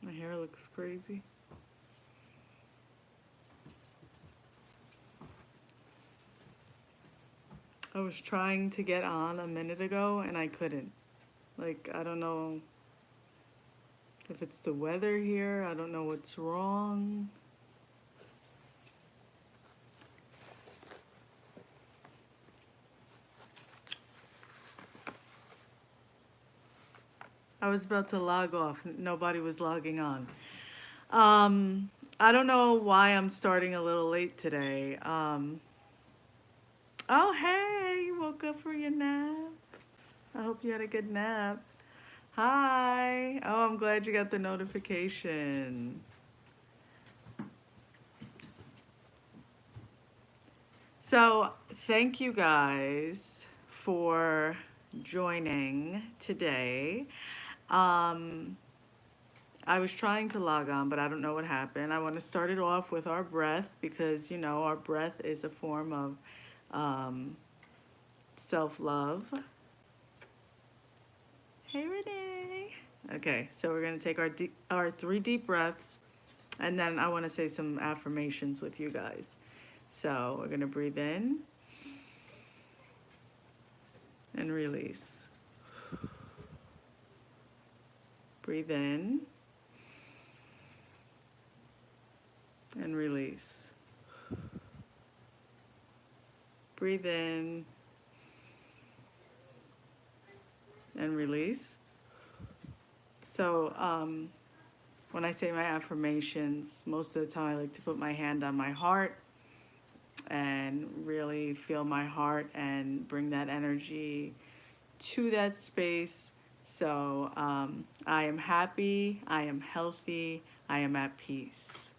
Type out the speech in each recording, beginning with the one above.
My hair looks crazy. I was trying to get on a minute ago and I couldn't. Like, I don't know if it's the weather here. I don't know what's wrong. I was about to log off. Nobody was logging on. I don't know why I'm starting a little late today. Oh, hey, you woke up for your nap. I hope you had a good nap. Hi. Oh, I'm glad you got the notification. So, thank you guys for joining today. Um, I was trying to log on, but I don't know what happened. I want to start it off with our breath because, our breath is a form of self love. Hey, Renee. Okay, so we're going to take our 3 deep breaths, and then I want to say some affirmations with you guys. So we're going to breathe in and release. Breathe in and release. Breathe in and release. So, when I say my affirmations, most of the time I like to put my hand on my heart and really feel my heart and bring that energy to that space. So, I am happy, I am healthy, I am at peace.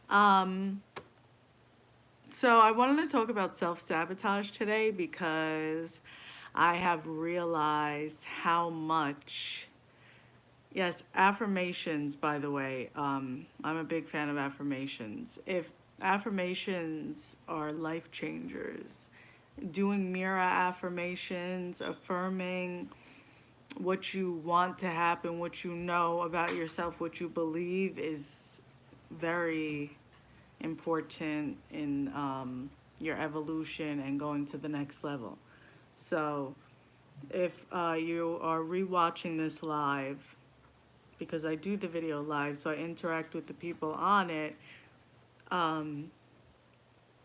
Um, so, I wanted to talk about self sabotage today because I have realized how much. Yes, affirmations, by the way. I'm a big fan of affirmations. If affirmations are life changers, doing mirror affirmations, affirming what you want to happen, what you know about yourself, what you believe is very important in your evolution and going to the next level. So, if you are rewatching this live, because I do the video live, so I interact with the people on it. Um,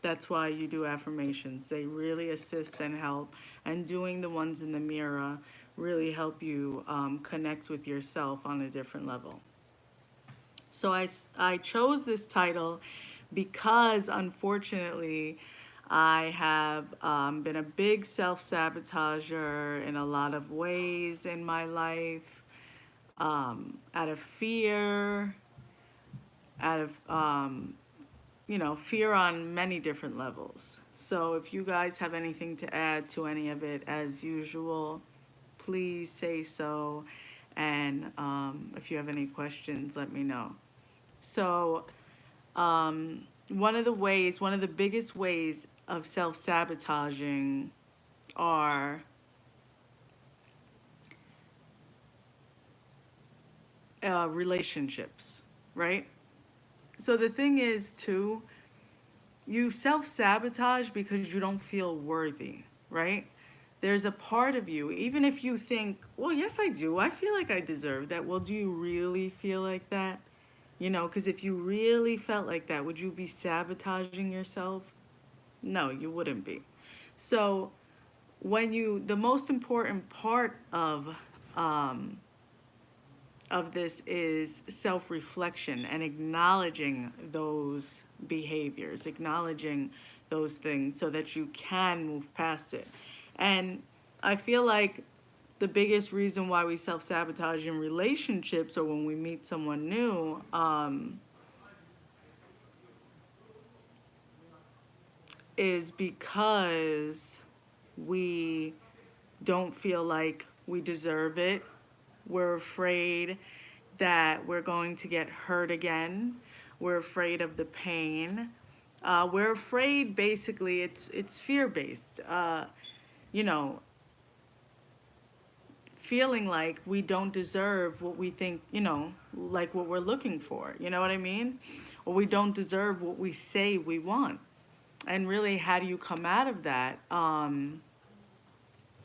that's why you do affirmations. They really assist and help. And doing the ones in the mirror really help you connect with yourself on a different level. So I chose this title because unfortunately I have been a big self sabotager in a lot of ways in my life, out of fear, out of fear on many different levels. So if you guys have anything to add to any of it, as usual, please say so. And if you have any questions, let me know. So one of the biggest ways of self-sabotaging are relationships, right? So the thing is, too, you self sabotage because you don't feel worthy, right? There's a part of you, even if you think, well, yes, I do. I feel like I deserve that. Well, do you really feel like that? Because if you really felt like that, would you be sabotaging yourself? No, you wouldn't be. So, the most important part um, of this is self reflection and acknowledging those behaviors, acknowledging those things so that you can move past it. And I feel like the biggest reason why we self sabotage in relationships or when we meet someone new is because we don't feel like we deserve it. We're afraid that we're going to get hurt again. We're afraid of the pain. We're afraid, basically, it's fear based. You know, feeling like we don't deserve what we think, like what we're looking for. You know what I mean? Or we don't deserve what we say we want. And really, how do you come out of that?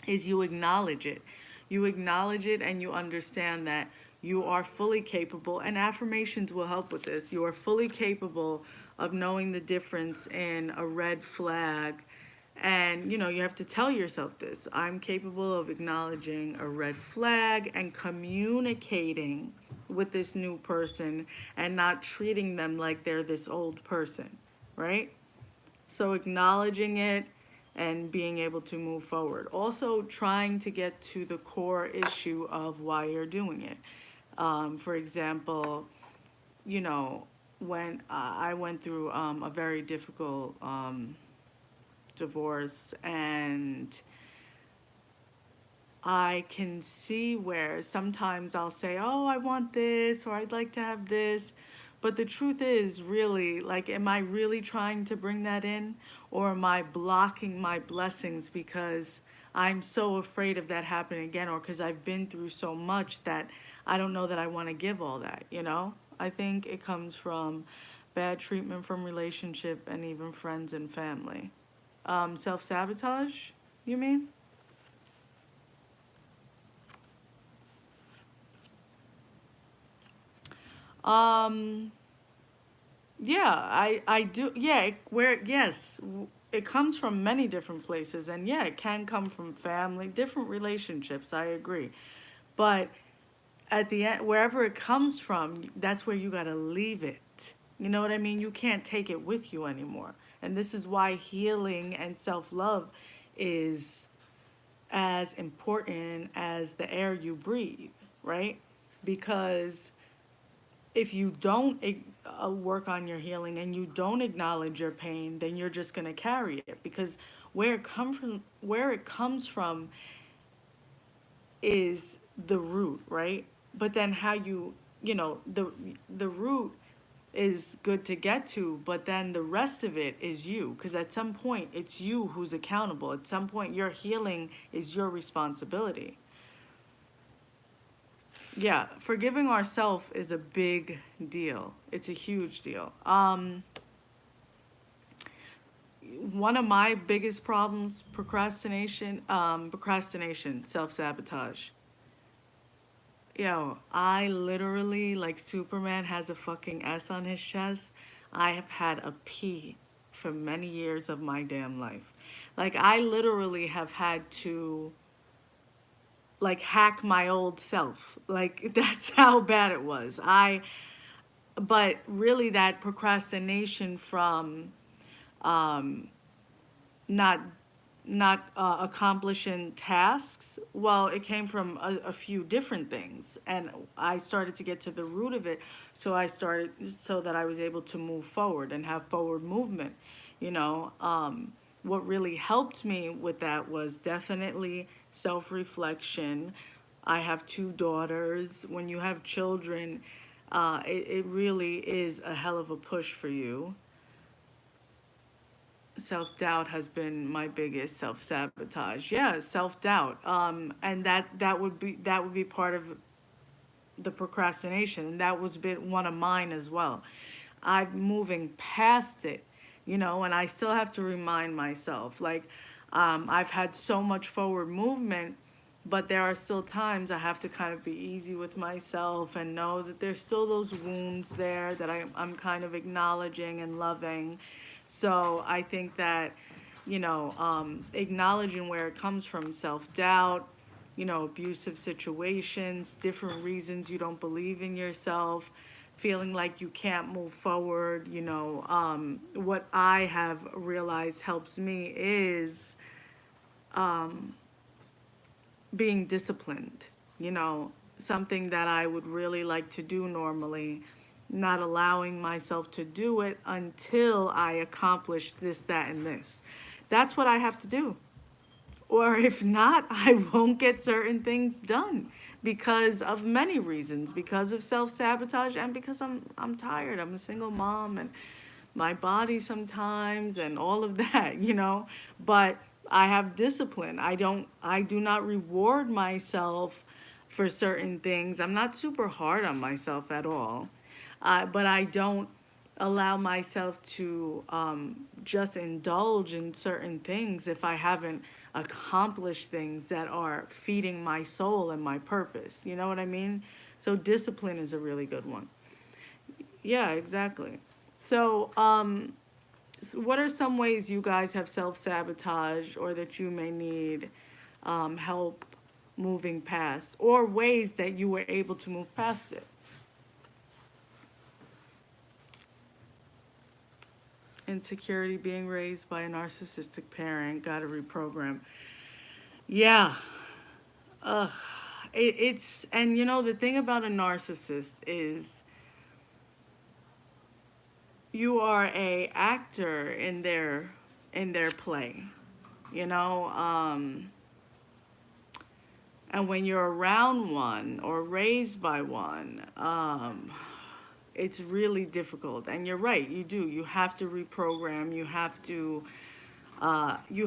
Is you acknowledge it. You acknowledge it and you understand that you are fully capable, and affirmations will help with this. You are fully capable of knowing the difference in a red flag. And you have to tell yourself this: I'm capable of acknowledging a red flag and communicating with this new person and not treating them like they're this old person, right? So acknowledging it and being able to move forward. Also, trying to get to the core issue of why you're doing it. For example, you know, when I went through a very difficult divorce, and I can see where sometimes I'll say, oh, I want this, or I'd like to have this. But the truth is, really, like, am I really trying to bring that in? Or am I blocking my blessings because I'm so afraid of that happening again, or because I've been through so much that I don't know that I want to give all that? I think it comes from bad treatment from relationship and even friends and family. Self-sabotage, you mean? Um, yeah, I do. Yeah, yes, it comes from many different places, and yeah, it can come from family, different relationships. I agree, but at the end, wherever it comes from, that's where you gotta leave it. You know what I mean? You can't take it with you anymore, and this is why healing and self love is as important as the air you breathe, right? Because if you don't work on your healing and you don't acknowledge your pain, then you're just going to carry it, because where it comes from is the root, right? But then how the root is good to get to, but then the rest of it is you, because at some point it's you who's accountable. At some point your healing is your responsibility. Yeah, forgiving ourselves is a big deal. It's a huge deal. One of my biggest problems, procrastination, self-sabotage. I literally, like Superman has a fucking S on his chest. I have had a P for many years of my damn life. Like, I literally have had to like hack my old self. Like, that's how bad it was. But really, that procrastination from not accomplishing tasks, well, it came from a few different things, and I started to get to the root of it. So that I was able to move forward and have forward movement. What really helped me with that was definitely self-reflection. I have two daughters. When you have children, it really is a hell of a push for you. Self-doubt has been my biggest self-sabotage. Yeah, self-doubt. And that would be part of the procrastination, and that was been one of mine as well. I'm moving past it, and I still have to remind myself, like, I've had so much forward movement, but there are still times I have to kind of be easy with myself and know that there's still those wounds there that I'm kind of acknowledging and loving. So I think that, acknowledging where it comes from, self-doubt, abusive situations, different reasons you don't believe in yourself, feeling like you can't move forward. What I have realized helps me is being disciplined, something that I would really like to do normally, not allowing myself to do it until I accomplish this, that, and this. That's what I have to do. Or if not, I won't get certain things done because of many reasons, because of self-sabotage and because I'm tired. I'm a single mom, and my body sometimes and all of that. But I have discipline. I do not reward myself for certain things. I'm not super hard on myself at all, but I don't allow myself to just indulge in certain things if I haven't accomplished things that are feeding my soul and my purpose. You know what I mean? So discipline is a really good one. Yeah, exactly. So, what are some ways you guys have self sabotaged or that you may need help moving past, or ways that you were able to move past it? Insecurity, being raised by a narcissistic parent, got to reprogram. Yeah. Ugh. It's, and you know, the thing about a narcissist is you are a actor in their play, you know. And when you're around one or raised by one, it's really difficult. And you're right, you do. You have to reprogram. You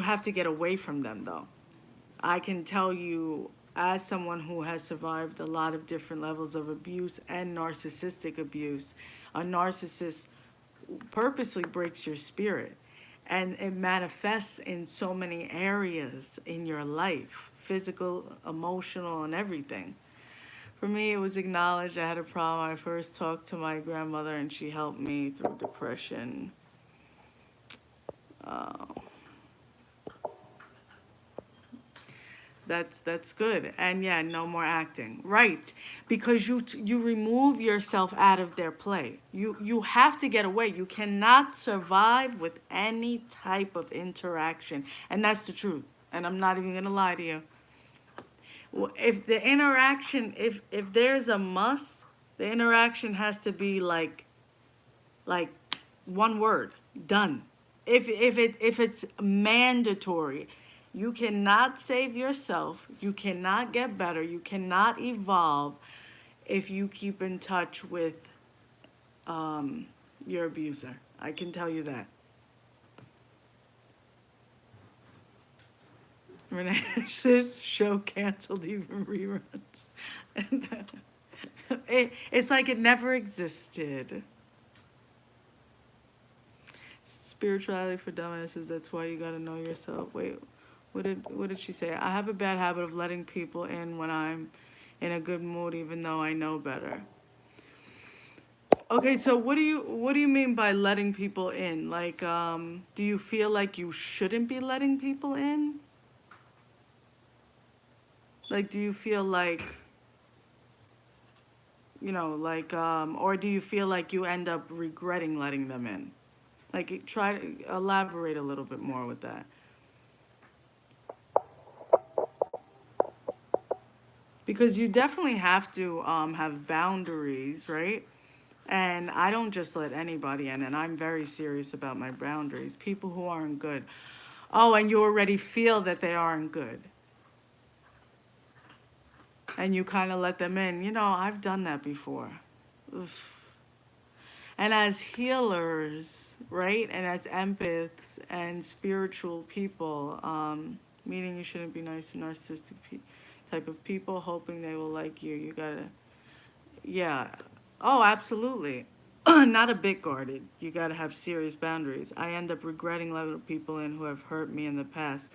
have to get away from them, though. I can tell you, as someone who has survived a lot of different levels of abuse and narcissistic abuse, a narcissist purposely breaks your spirit. And it manifests in so many areas in your life, physical, emotional, and everything. For me, it was acknowledged I had a problem. I first talked to my grandmother, and she helped me through depression. Uh, that's good. And yeah, no more acting. Right. Because you remove yourself out of their play. You have to get away. You cannot survive with any type of interaction. And that's the truth. And I'm not even going to lie to you. If the interaction, if there's a must, the interaction has to be like one word, done. If it's mandatory, you cannot save yourself, you cannot get better, you cannot evolve if you keep in touch with your abuser. I can tell you that. Renee says show canceled, even reruns. It's like it never existed. Spirituality for dumbasses. That's why you gotta know yourself. Wait, what did she say? I have a bad habit of letting people in when I'm in a good mood, even though I know better. Okay, so what do you mean by letting people in? Like, do you feel like you shouldn't be letting people in? Like, do you feel like, like, or do you feel like you end up regretting letting them in? Like, try to elaborate a little bit more with that. Because you definitely have to have boundaries, right? And I don't just let anybody in, and I'm very serious about my boundaries. People who aren't good. Oh, and you already feel that they aren't good. And you kind of let them in. I've done that before. Oof. And as healers, right? And as empaths and spiritual people, meaning you shouldn't be nice to narcissistic type of people, hoping they will like you. You gotta, yeah. Oh, absolutely. Not a bit guarded. You gotta have serious boundaries. I end up regretting letting people in who have hurt me in the past.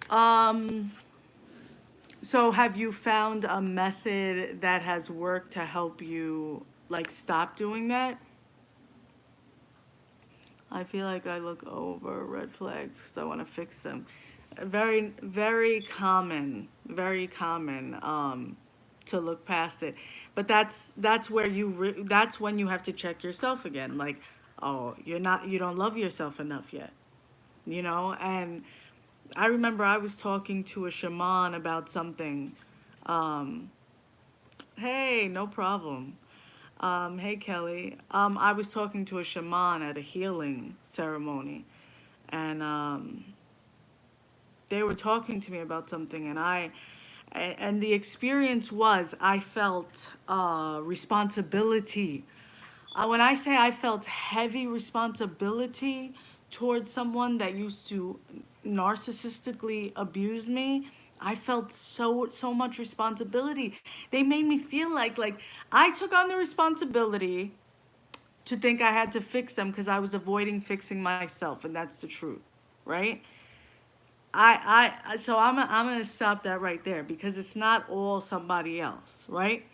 Um, so have you found a method that has worked to help you like stop doing that? I feel like I look over red flags because I want to fix them. Very, very common to look past it. But that's where that's when you have to check yourself again. Like, oh, you don't love yourself enough yet, And I remember I was talking to a shaman about something. Um, hey, no problem. Hey, Kelly. I was talking to a shaman at a healing ceremony, and they were talking to me about something, and the experience was I felt responsibility. When I say I felt heavy responsibility towards someone that used to narcissistically abuse me, I felt so much responsibility. They made me feel like I took on the responsibility to think I had to fix them because I was avoiding fixing myself, and that's the truth, right? So I'm gonna stop that right there because it's not all somebody else, right?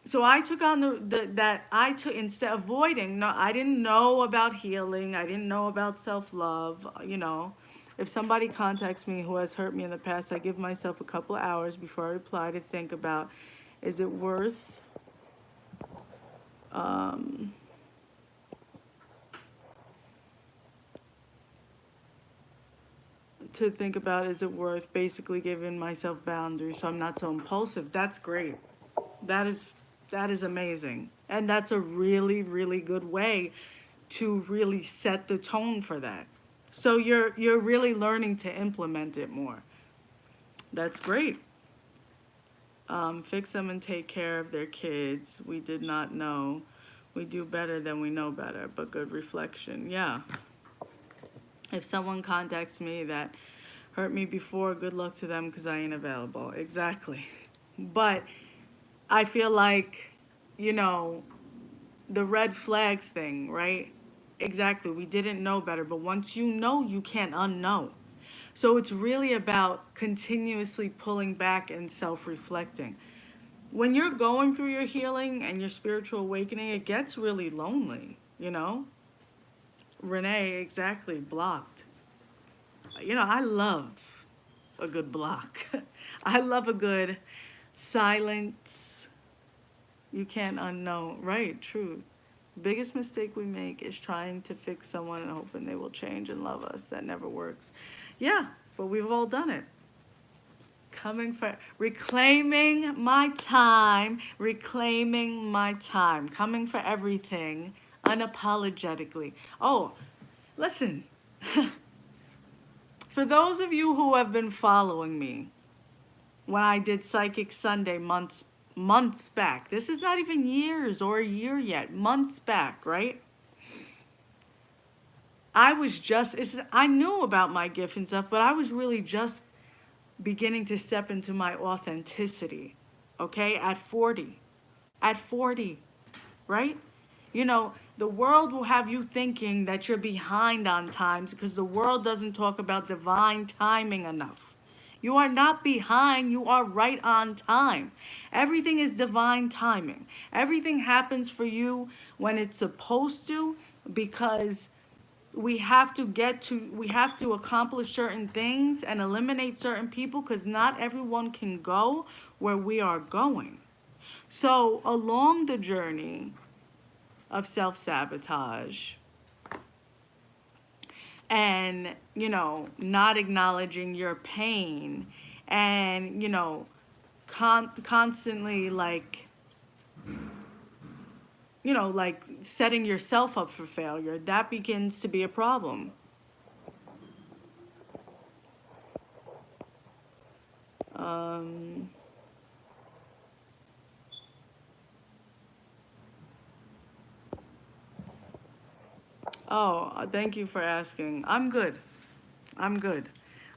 So I took on the that I took instead of avoiding. No, I didn't know about healing. I didn't know about self love. You know, if somebody contacts me who has hurt me in the past, I give myself a couple of hours before I reply to think about, is it worth um, to think about, is it worth basically giving myself boundaries so I'm not so impulsive. That's great. That is that is amazing. And that's a really good way to really set the tone for that. So you're really learning to implement it more. That's great. Fix them and take care of their kids. We did not know. We do better than we know better, but good reflection. Yeah. If someone contacts me that hurt me before, good luck to them because I ain't available. Exactly. But I feel like, you know, the red flags thing, right? Exactly. We didn't know better, but once you know, you can't unknow. So it's really about continuously pulling back and self reflecting. When you're going through your healing and your spiritual awakening, it gets really lonely, you know? Renee, exactly, blocked. You know, I love a good block. I love a good silence. You can't unknow. Right, true. Biggest mistake we make is trying to fix someone and hoping they will change and love us. That never works. Yeah, but we've all done it. Coming for reclaiming my time, reclaiming my time, coming for everything unapologetically. Oh, listen, for those of you who have been following me, when I did Psychic Sunday months back. This is not even years or a year yet. Months back, right? I knew about my gift and stuff, but I was really just beginning to step into my authenticity. Okay? At 40. At 40, right? You know, the world will have you thinking that you're behind on times because the world doesn't talk about divine timing enough. You are not behind, you are right on time. Everything is divine timing. Everything happens for you when it's supposed to because we have to accomplish certain things and eliminate certain people because not everyone can go where we are going. So, along the journey of self sabotage and, you know, not acknowledging your pain and, you know, constantly like, you know, like setting yourself up for failure, that begins to be a problem. Um, oh, thank you for asking. I'm good. I'm good.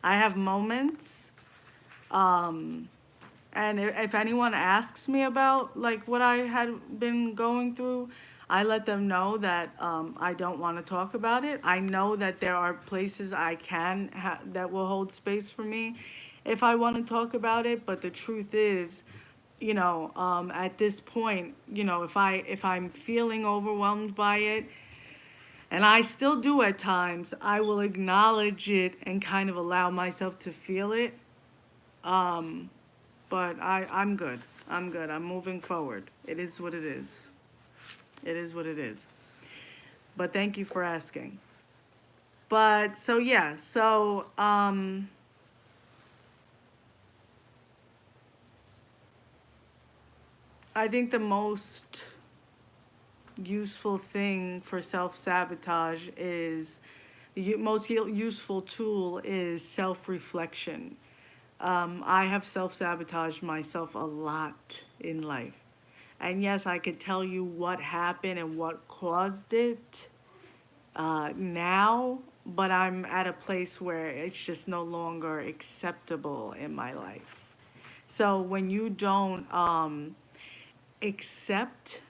I have moments. Um, And if anyone asks me about like what I had been going through, I let them know that I don't want to talk about it. I know that there are places that will hold space for me if I want to talk about it. But the truth is, you know, at this point, you know, if I'm feeling overwhelmed by it, and I still do at times, I will acknowledge it and kind of allow myself to feel it. Um, but I'm good. I'm good. I'm moving forward. It is what it is. It is what it is. But thank you for asking. But so yeah, so I think the most useful thing for self-sabotage is the most useful tool is self-reflection. I have self-sabotaged myself a lot in life. And yes, I could tell you what happened and what caused it now, but I'm at a place where it's just no longer acceptable in my life. So when you don't accept,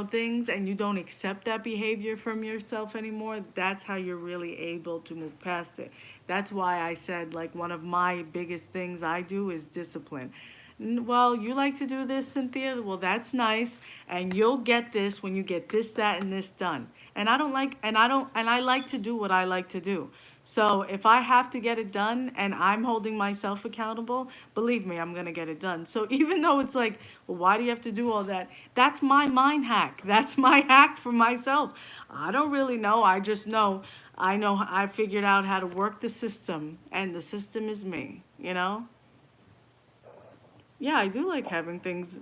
things, and you don't accept that behavior from yourself anymore, that's how you're really able to move past it. That's why I said, like, one of my biggest things I do is discipline. Well, you like to do this, Cynthia? Well, that's nice. And you'll get this when you get this, that, and this done. And I like to do what I like to do. So if I have to get it done and I'm holding myself accountable, believe me, I'm going to get it done. So even though it's like, well, why do you have to do all that? That's my mind hack. That's my hack for myself. I don't really know. I just know. I know I figured out how to work the system, and the system is me. Yeah, I do like having things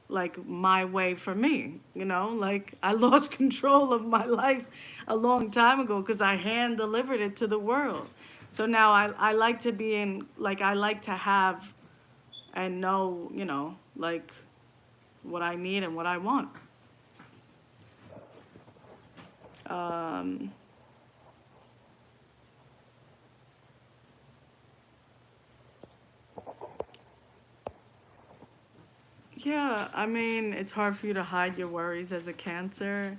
like my way for me. Like I lost control of my life a long time ago because I hand delivered it to the world. So now I like to be in, like, I like to have and know, like what I need and what I want. Um, yeah, I mean, it's hard for you to hide your worries as a Cancer.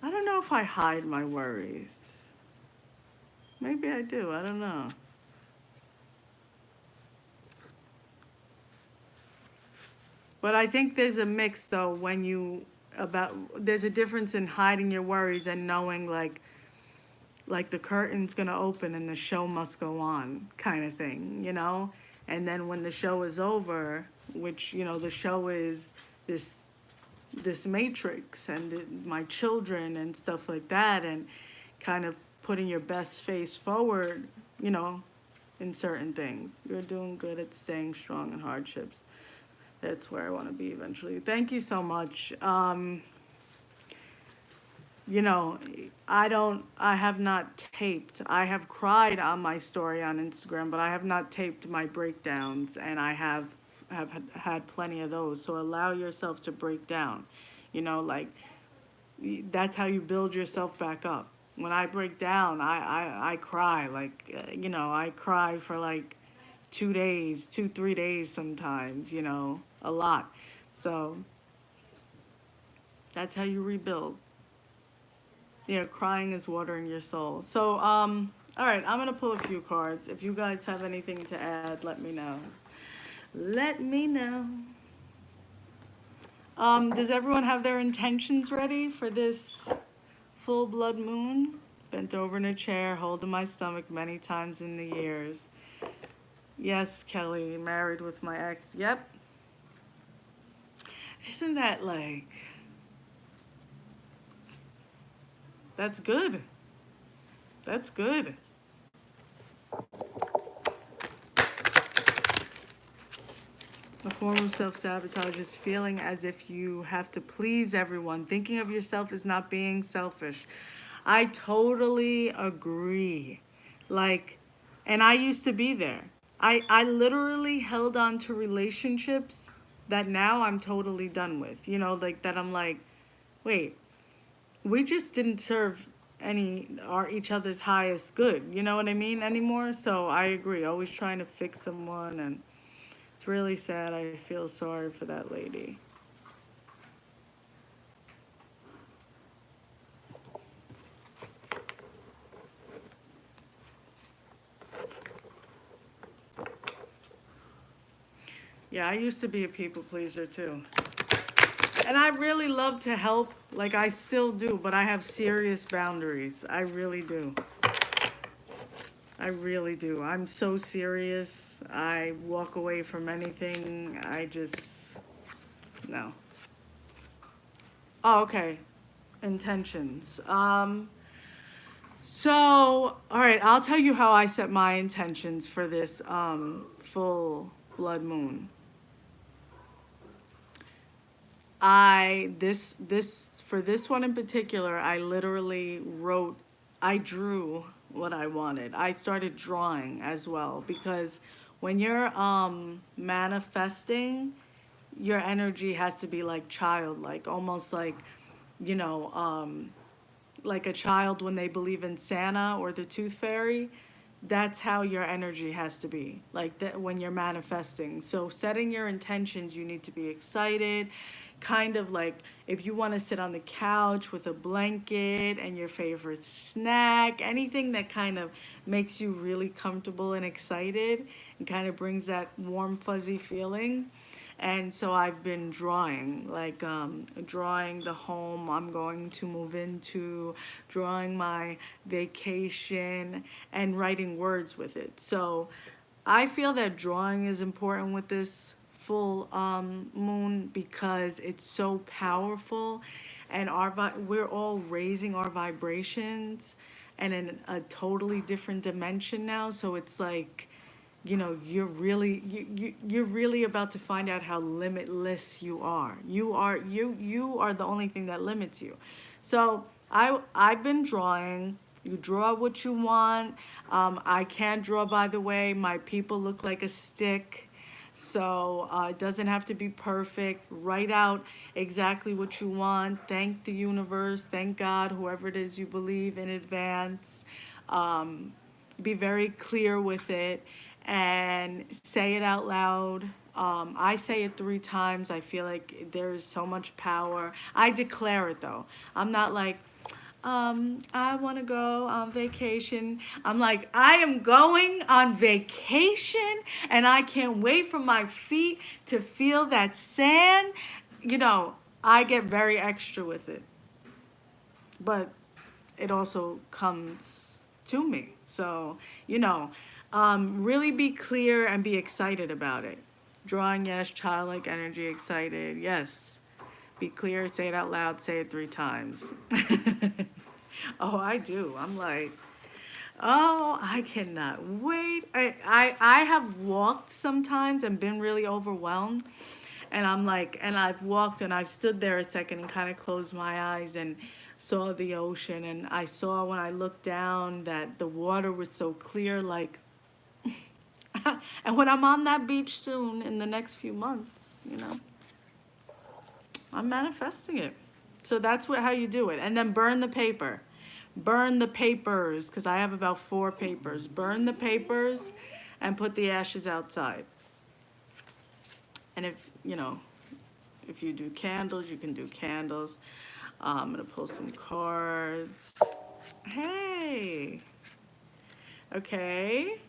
I don't know if I hide my worries. Maybe I do. I don't know. But I think there's a mix though when you about there's a difference in hiding your worries and knowing like the curtain's going to open and the show must go on kind of thing. And then when the show is over, which the show is this this matrix and my children and stuff like that, and kind of putting your best face forward, you know, in certain things. You're doing good at staying strong in hardships. That's where I want to be eventually. Thank you so much. You know, I have not taped. I have cried on my story on Instagram, but I have not taped my breakdowns, and I have had plenty of those. So allow yourself to break down. Like, that's how you build yourself back up. When I break down, I cry. Like, I cry for like 2 days, 3 days sometimes, a lot. So that's how you rebuild. Crying is watering your soul. So, all right, I'm gonna pull a few cards. If you guys have anything to add, let me know. Let me know. Does everyone have their intentions ready for this full blood moon? Bent over in a chair, holding my stomach many times in the years. Yes, Kelly, married with my ex. Yep. Isn't that like... That's good. That's good. A form of self-sabotage is feeling as if you have to please everyone. Thinking of yourself as not being selfish. I totally agree. Like, and I used to be there. I literally held on to relationships that now I'm totally done with. Like that I'm like, wait, we just didn't serve each other's highest good. You know what I mean anymore? So I agree. Always trying to fix someone, and it's really sad. I feel sorry for that lady. Yeah, I used to be a people pleaser too. And I really love to help, like I still do, but I have serious boundaries. I really do. I really do. I'm so serious. I walk away from anything. No. Oh, okay. Intentions. So, all right, I'll tell you how I set my intentions for this full blood moon. For this one in particular, I literally I drew what I wanted. I started drawing as well, because when you're manifesting, your energy has to be like childlike, almost like, you know, like a child when they believe in Santa or the Tooth Fairy. That's how your energy has to be, like that when you're manifesting. So setting your intentions, you need to be excited, kind of like if you want to sit on the couch with a blanket and your favorite snack, anything that kind of makes you really comfortable and excited and kind of brings that warm fuzzy feeling. And so I've been drawing, like drawing the home I'm going to move into, drawing my vacation, and writing words with it. So I feel that drawing is important with this full moon because it's so powerful, and we're all raising our vibrations and in a totally different dimension now. So it's like, you're really about to find out how limitless you are. You are the only thing that limits you. So I've been drawing. You draw what you want. I can't draw, by the way. My people look like a stick. So it doesn't have to be perfect. Write out exactly what you want. Thank the universe, thank God, whoever it is you believe, in advance. Um, be very clear with it and say it out loud. I say it 3 times. I feel like there's so much power. I declare it though. I'm not like, I want to go on vacation. I'm like, I am going on vacation and I can't wait for my feet to feel that sand. You know, I get very extra with it, but it also comes to me. So, really be clear and be excited about it. Drawing, yes. Childlike energy, excited, yes. Be clear, say it out loud, say it 3 times. Oh, I do. I'm like, oh, I cannot wait. I have walked sometimes and been really overwhelmed. And I'm like, and I've walked and I've stood there a second and kind of closed my eyes and saw the ocean. And I saw when I looked down that the water was so clear, like, and when I'm on that beach soon in the next few months, I'm manifesting it. So that's how you do it. And then burn the paper. Burn the papers, because I have about 4 papers. Burn the papers and put the ashes outside. And if you do candles, you can do candles. I'm going to pull some cards. Hey. Okay.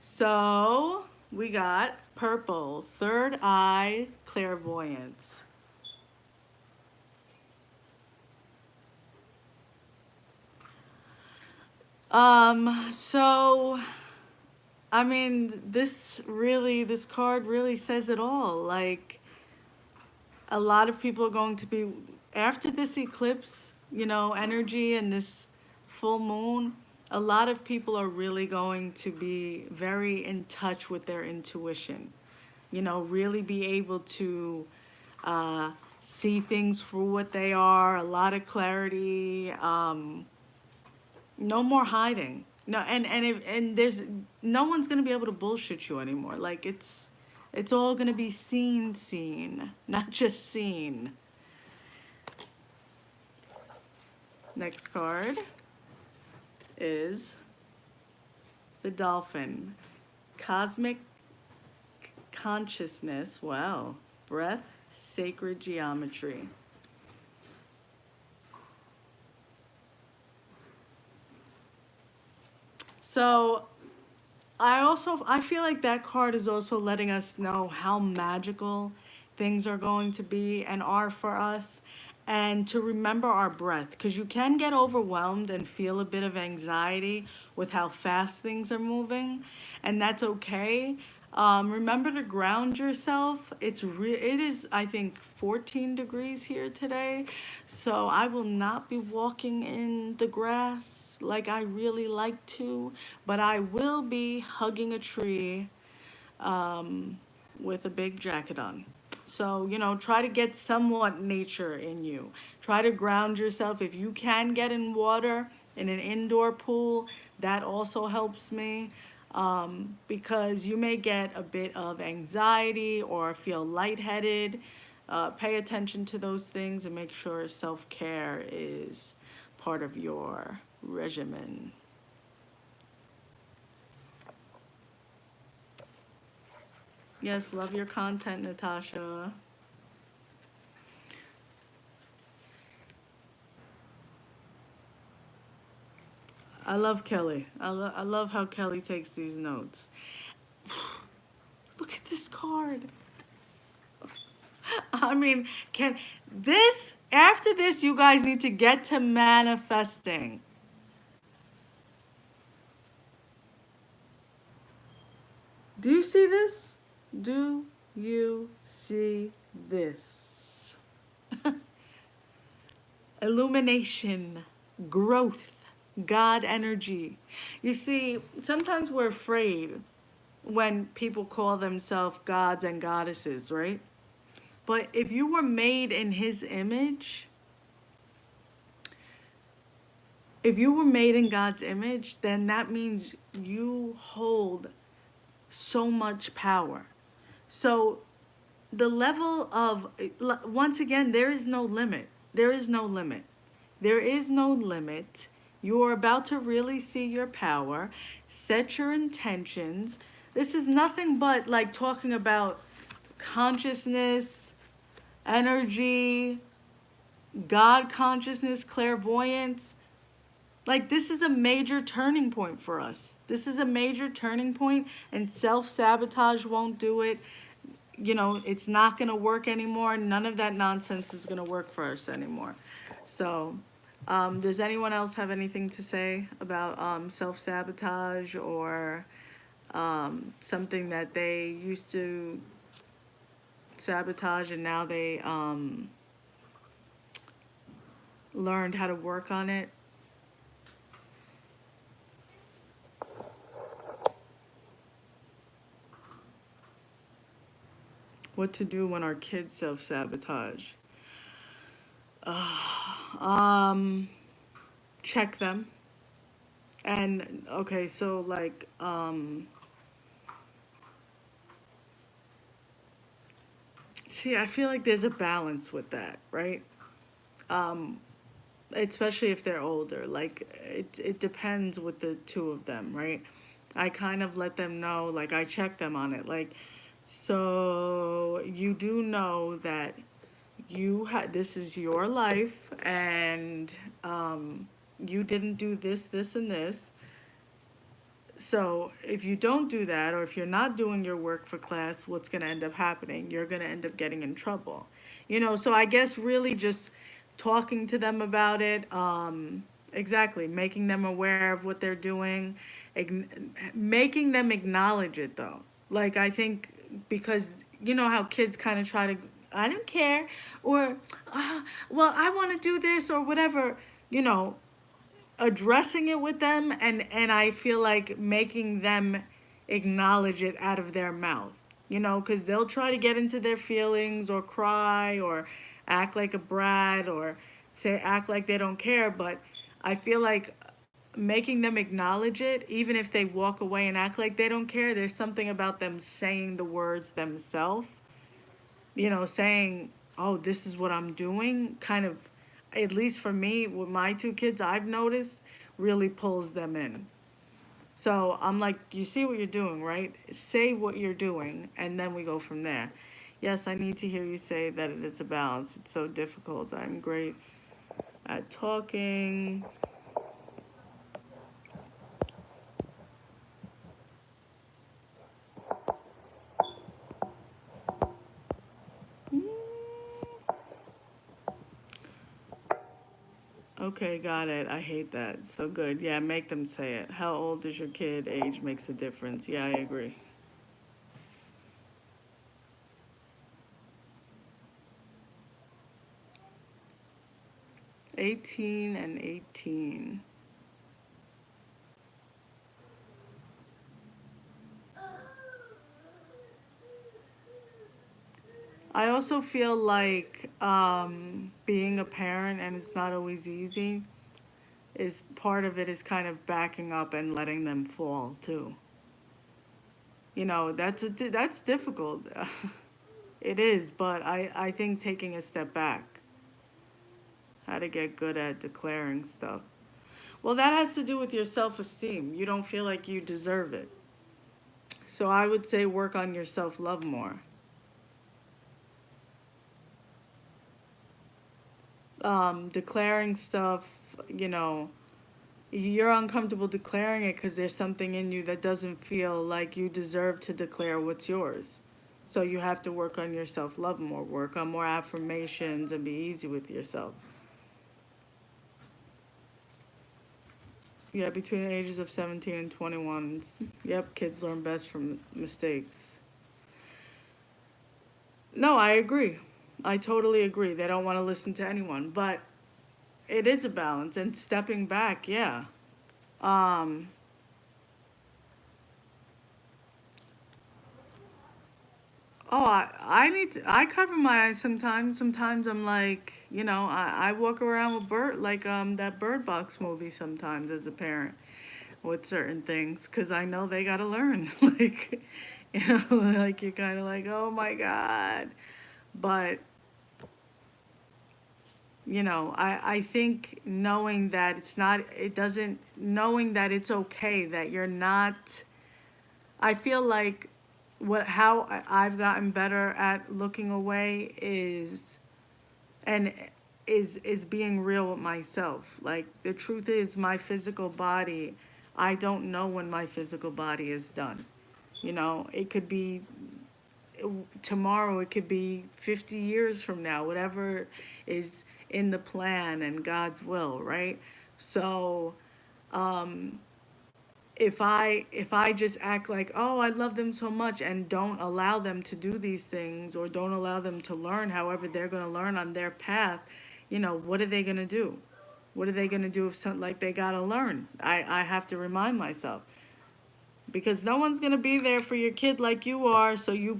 So we got purple, third eye clairvoyance. So, I mean, this card really says it all. Like, a lot of people are going to be, after this eclipse, energy and this full moon, a lot of people are really going to be very in touch with their intuition. Really be able to see things for what they are, a lot of clarity. No more hiding. No, and there's no one's gonna be able to bullshit you anymore. Like it's all gonna be seen, not just seen. Next card is the dolphin. Cosmic consciousness. Wow. Breath, sacred geometry. So I feel like that card is also letting us know how magical things are going to be and are for us, and to remember our breath, because you can get overwhelmed and feel a bit of anxiety with how fast things are moving, and that's okay. Remember to ground yourself. It is, I think, 14 degrees here today, so I will not be walking in the grass like I really like to, but I will be hugging a tree with a big jacket on. So, try to get somewhat nature in you. Try to ground yourself. If you can get in water, in an indoor pool, that also helps me, because you may get a bit of anxiety or feel lightheaded. Pay attention to those things and make sure self care is part of your regimen. Yes, love your content, Natasha. I love Kelly. I love how Kelly takes these notes. Look at this card. I mean, can this, after this, you guys need to get to manifesting. Do you see this? Do you see this? Illumination, growth, God energy. You see, sometimes we're afraid when people call themselves gods and goddesses, right? But if you were made in his image, if you were made in God's image, then that means you hold so much power. So the level of, once again, there is no limit. There is no limit. There is no limit. You are about to really see your power. Set your intentions. This is nothing but like talking about consciousness, energy, God consciousness, clairvoyance. Like, this is a major turning point for us. This is a major turning point, and self sabotage won't do it. You know, it's not going to work anymore. None of that nonsense is going to work for us anymore. So, does anyone else have anything to say about self sabotage or something that they used to sabotage and now they learned how to work on it? What to do when our kids self sabotage? Um, check them. And okay, so like see, I feel like there's a balance with that, right? Um, Especially if they're older. Like it depends with the two of them, right? I kind of let them know, like I check them on it, like so you do know that you had this is your life and you didn't do this and this. So if you don't do that, or if you're not doing your work for class, what's going to end up happening? You're going to end up getting in trouble. You know, so I guess really just talking to them about it, exactly, making them aware of what they're doing, making them acknowledge it though. Like I think because you know how kids kind of try to, I don't care, or well, I want to do this or whatever, you know, addressing it with them, and I feel like making them acknowledge it out of their mouth. You know, cuz they'll try to get into their feelings or cry or act like a brat or say act like they don't care, but I feel like making them acknowledge it, even if they walk away and act like they don't care, there's something about them saying the words themselves, you know, saying, oh, this is what I'm doing, kind of, at least for me, with my two kids, I've noticed, really pulls them in. So I'm like, you see what you're doing, right? Say what you're doing, and then we go from there. Yes, I need to hear you say that it is a balance. It's so difficult. I'm great at talking. Okay, got it. I hate that. So good. Yeah, make them say it. How old is your kid? Age makes a difference. Yeah, I agree. 18 and 18. I also feel like being a parent, and it's not always easy, is part of it is kind of backing up and letting them fall too. You know, that's difficult. It is, but I think taking a step back How to get good at declaring stuff. Well, that has to do with your self esteem. You don't feel like you deserve it. So I would say work on your self love more. Declaring stuff, you know, you're uncomfortable declaring it because there's something in you that doesn't feel like you deserve to declare what's yours. So you have to work on your self love more, work on more affirmations, and be easy with yourself. Yeah, between the ages of 17 and 21. Yep, kids learn best from mistakes. No, I agree. I totally agree. They don't want to listen to anyone, but it is a balance and stepping back, yeah. Um, oh, I need to, I cover my eyes sometimes. Sometimes I'm like, I walk around with bird, like that Bird Box movie sometimes as a parent with certain things because I know they got to learn. Like, like you're kind of like, oh my God. But I think knowing that knowing that it's okay, that you're not, I feel like how I've gotten better at looking away and is being real with myself. Like the truth is my physical body, I don't know when my physical body is done. It could be tomorrow, it could be 50 years from now, whatever is in the plan and God's will, right? So, um, if I just act like, oh, I love them so much and don't allow them to do these things or don't allow them to learn however they're going to learn on their path, what are they going to do? What are they going to do if something like they got to learn? I have to remind myself because no one's going to be there for your kid like you are, so you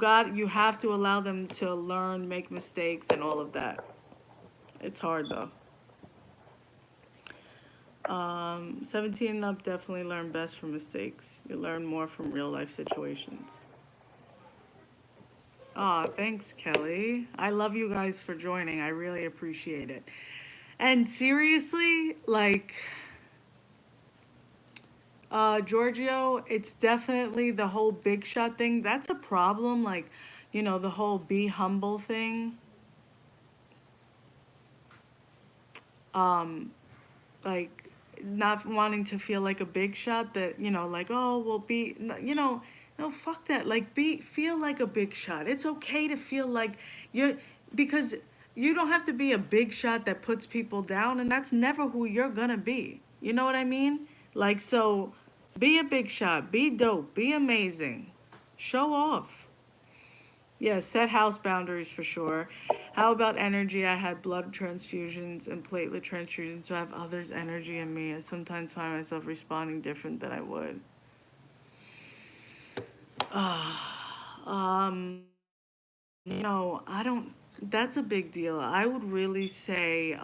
have to allow them to learn, make mistakes and all of that. It's hard though. 17 and up definitely learn best from mistakes. You learn more from real life situations. Aw, thanks, Kelly. I love you guys for joining. I really appreciate it. And seriously, like, Giorgio, it's definitely the whole big shot thing. That's a problem. Like, the whole be humble thing. Um, like not wanting to feel like a big shot that like, oh well, no, fuck that. Like feel like a big shot. It's okay to feel like you're, because you don't have to be a big shot that puts people down, and that's never who you're gonna be. You know what I mean? Like, so be a big shot, be dope, be amazing, show off. Yeah, set house boundaries for sure. How about energy? I had blood transfusions and platelet transfusions, so I have others' energy in me. I sometimes find myself responding different than I would. um, I don't. That's a big deal. I would really say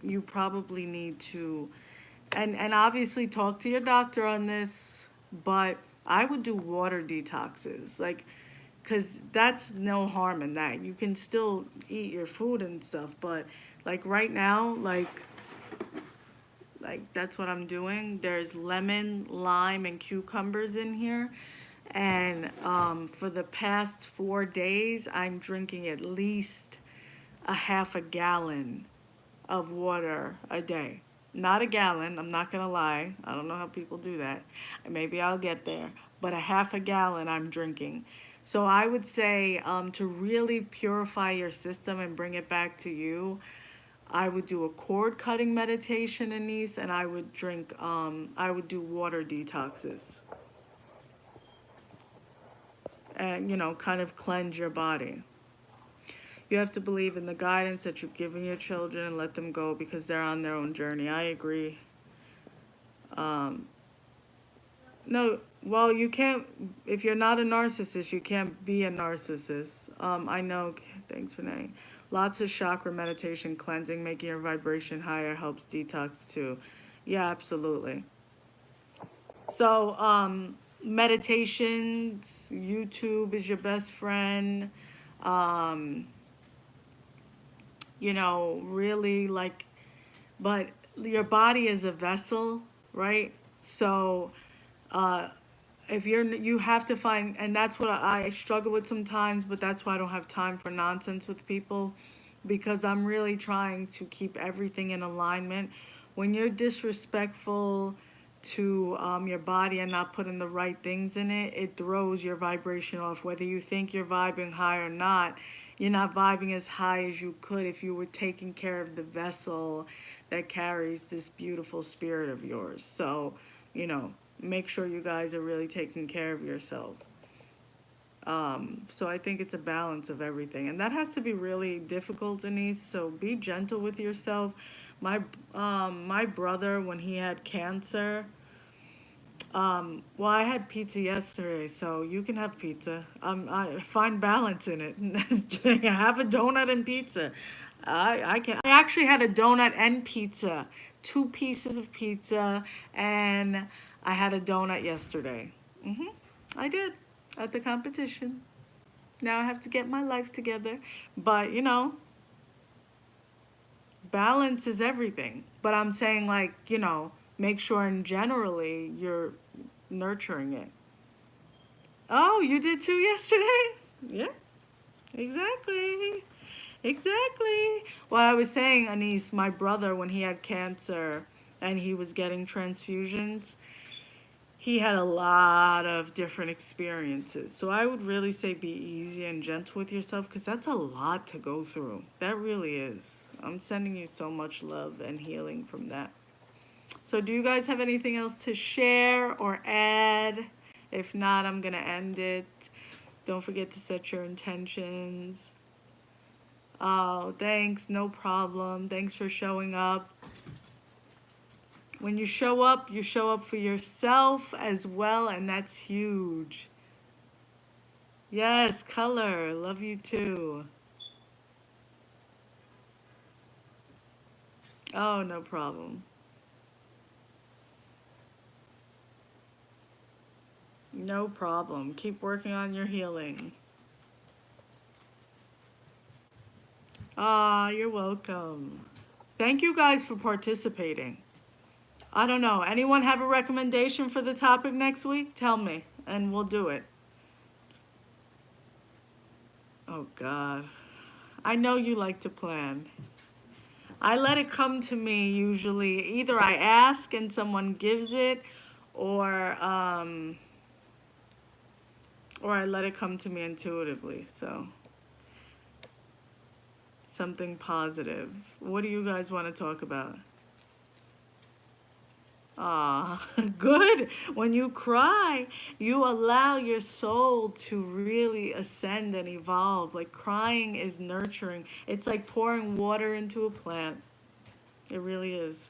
you probably need to, and obviously talk to your doctor on this. But I would do water detoxes, like, because that's no harm in that. You can still eat your food and stuff, but like right now, like that's what I'm doing. There's lemon, lime, and cucumbers in here. And for the past 4 days, I'm drinking at least a half a gallon of water a day. Not a gallon, I'm not gonna lie. I don't know how people do that. Maybe I'll get there. But a half a gallon I'm drinking. So I would say to really purify your system and bring it back to you, I would do a cord cutting meditation in these, and I would do water detoxes and, kind of cleanse your body. You have to believe in the guidance that you've given your children and let them go because they're on their own journey. I agree. Um, no, well, you can't, if you're not a narcissist, you can't be a narcissist. I know, thanks, Renee. Lots of chakra meditation, cleansing, making your vibration higher helps detox too. Yeah, absolutely. So, meditations, YouTube is your best friend. Um, really like but your body is a vessel, right? So uh, if you have to find, and that's what I struggle with sometimes, but that's why I don't have time for nonsense with people, because I'm really trying to keep everything in alignment. When you're disrespectful to your body and not putting the right things in it, it throws your vibration off. Whether you think you're vibing high or not, you're not vibing as high as you could if you were taking care of the vessel that carries this beautiful spirit of yours. So, you know, make sure you guys are really taking care of yourself. So I think it's a balance of everything, and that has to be really difficult, Denise. So be gentle with yourself. My my brother, when he had cancer, well, I had pizza yesterday, so you can have pizza. I find balance in it. Have a donut and pizza. I can. I actually had a donut and pizza, 2 pieces of pizza, and I had a donut yesterday. I did at the competition. Now I have to get my life together, but balance is everything. But I'm saying, like, make sure in generally you're nurturing it. Oh, you did too yesterday? Yeah, exactly. Exactly. Well, I was saying, Anise, my brother, when he had cancer and he was getting transfusions, he had a lot of different experiences. So I would really say be easy and gentle with yourself, because that's a lot to go through. That really is. I'm sending you so much love and healing from that. So, do you guys have anything else to share or add? If not, I'm going to end it. Don't forget to set your intentions. Oh, thanks. No problem. Thanks for showing up. When you show up for yourself as well, and that's huge. Yes, color. Love you too. Oh, no problem. No problem. Keep working on your healing. Ah, you're welcome. Thank you guys for participating. I don't know. Anyone have a recommendation for the topic next week? Tell me, and we'll do it. Oh, God. I know you like to plan. I let it come to me usually. Either I ask and someone gives it, or or I let it come to me intuitively. So something positive. What do you guys want to talk about? Ah, good. When you cry, you allow your soul to really ascend and evolve. Like, crying is nurturing. It's like pouring water into a plant. It really is.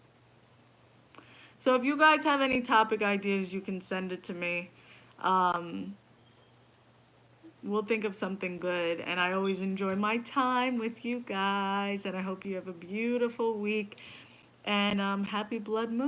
So if you guys have any topic ideas, you can send it to me. Um, we'll think of something good. And I always enjoy my time with you guys. And I hope you have a beautiful week. And happy Blood Moon.